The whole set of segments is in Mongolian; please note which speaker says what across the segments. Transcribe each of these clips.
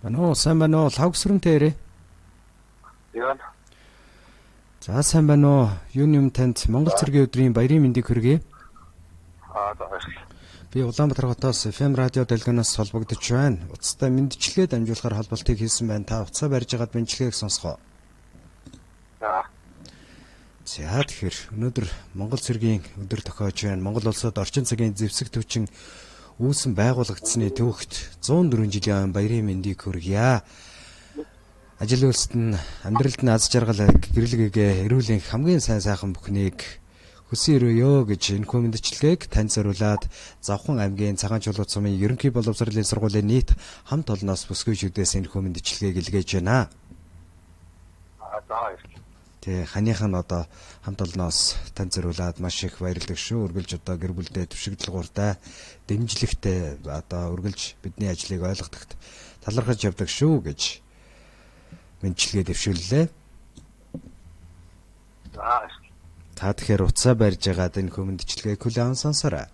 Speaker 1: Байна уу, сайн байна уу? Лавгсрэнтэй ирээ.
Speaker 2: Яа.
Speaker 1: За сайн байна уу? Юуны танд Монгол цэргийн өдрийн баярын мэндийг хүргэе.
Speaker 2: За.
Speaker 1: Би Улаанбаатар хотоос FM радио дэлгэнээс холбогдож байна. Уцтай мэндчилгээ дамжуулахар холболтыг хийсэн байна. Та уцаа барьж байгаад мэндчилгээг сонсгоо.
Speaker 2: За.
Speaker 1: За тэгэхээр өнөөдөр Монгол цэргийн өдөр тохиож байна. Монгол улсад орчин цагийн зэвсэг төвчин үүсэн байгуулагдсны төвөгт 104 жилийн баярын мэндийг хүргье. Ажил үйлсэд нь амьдралд нь аз жаргал гэрэлгээгээ эрүүлийн хамгийн сайн сайхан бүхнийг хүсэн өрөөё гэж энэхүү мэндчилгээг танд зориулаад Завхан аймгийн Цагаан чулуу цумын ерөнхий боловсролын сургуулийн нийт хамт олноос бүсгүйчүүдээс энэхүү мэндчилгээг илгээж байна. Тэ ханыхан одоо хамт олноос танд зориулаад маш их баярлалаа шүү. Үргэлж одоо гэр бүлдээ төвшигдэлгууртай дэмжлэгтэй одоо үргэлж бидний ажлыг ойлгоход талархаж явдаг шүү гэж мэндчилгээ дэвшүүллээ.
Speaker 2: За.
Speaker 1: Та тэгэхээр уцаа барьж байгаад энэ мэндчилгээг хүлээн сонсоорой.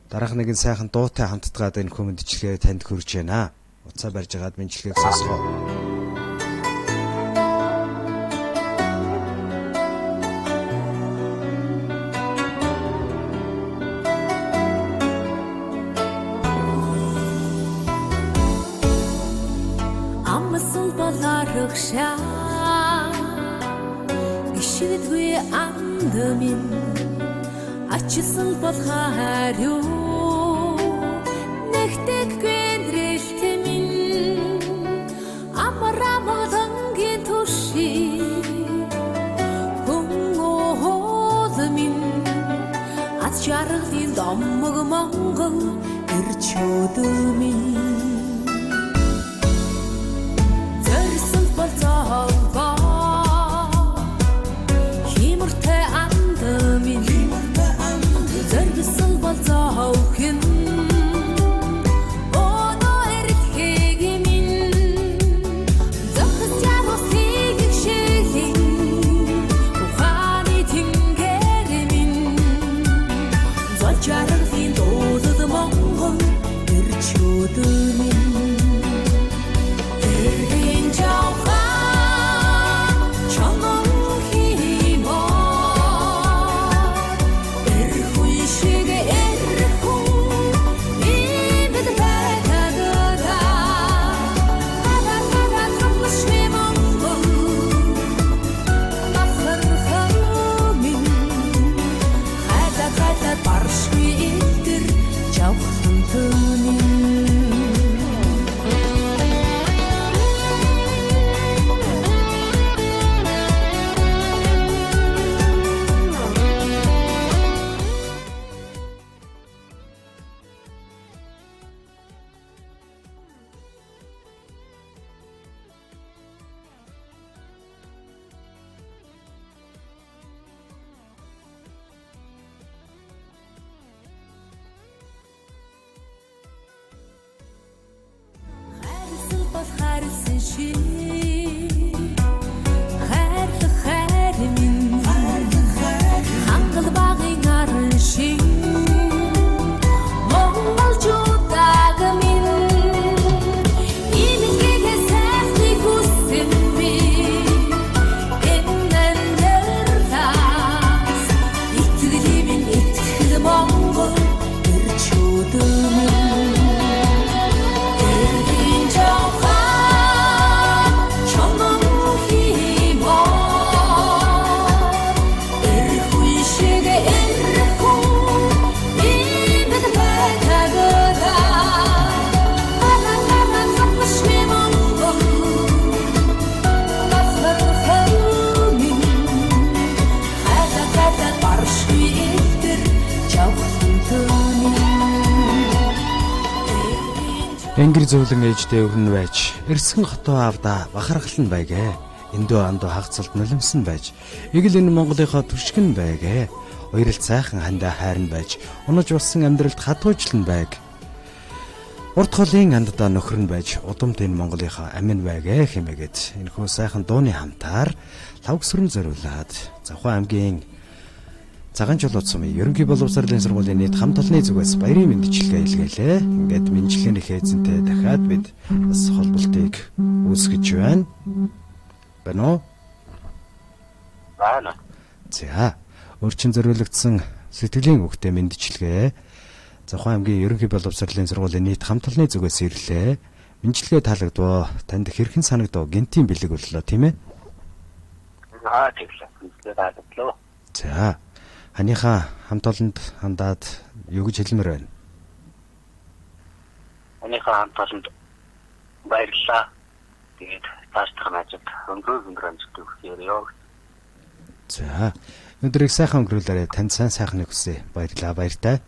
Speaker 1: Дараах нэгэн сайхан дуутай хамтдгаад энэ мэндчилгээ танд хүрч байна. Уцаа барьж байгаад мэндчилгээг сонсгоо.
Speaker 3: Ишидгүй андамин ачсан бол харю нэгдэг гэндрэлтэмин амарамадангийн туши хүнгоолмин ат жаргалын домог Монгол ирчөөдмин зөрсөн бол зоолгоо Hauken Ono erkegimin Zakhtyanos tigshilin Ухааны тэнгэрмин Зочаргийн дуулал Монгол ирчөөдмин Эргэн жавхан чонгон химо Эрхүй шигэ
Speaker 1: Энгэр зөвлөн ээждээ өвгөн байж, эрсгэн хотоо авда бахархал нь байгээ. Эндөө андуу хагцалд нулимсан байж, эгэл энэ Монголынхоо түшгэн байгээ. Уяралт сайхан хандаа хайрн байж, унаж болсон амьдралд хатуужлан байг. Урт холын анддаа нөхөр нь байж, удамт энэ Монголынхоо амин байгээ хэмээгээд энэхүү сайхан дууны хамтаар лавгсрэн зориулаад Завхан аймгийн Цагаанчулууд сумын ерөнхий боловсролын сургуулийн нийт хамт олонны зүгээс баярын мэндчилгээ илгээлээ. Ингээд мэндчилгээний хээзэнтэй дахиад бид бас холболтыг үүсгэж байна. Байна уу?
Speaker 2: Байна.
Speaker 1: За, өрчин зориулагдсан сэтгэлийн хөвгтэй мэндчилгээ. Зохион аймгийн ерөнхий боловсролын сургуулийн нийт хамт олонны зүгээс ирлээ. Мэндчилгээ таалагдваа. Танд хэрхэн санагдав? Гинтийн бэлэг боллоо, тийм ээ?
Speaker 2: Тэглээ. Таалагдлаа.
Speaker 1: За, ханыхаа хамт олонд хандаад юу гэж хэлмээр байна?
Speaker 2: Анийхаа хамт олонд баярлалаа. Тэгээд цаашдах ажид өндөр амжилт өгөөрэй.
Speaker 1: За, өнөөдрийг сайхан өнгөрүүлээрэй. Танд сайн сайхныг хүсье. Баярлалаа, баяртай.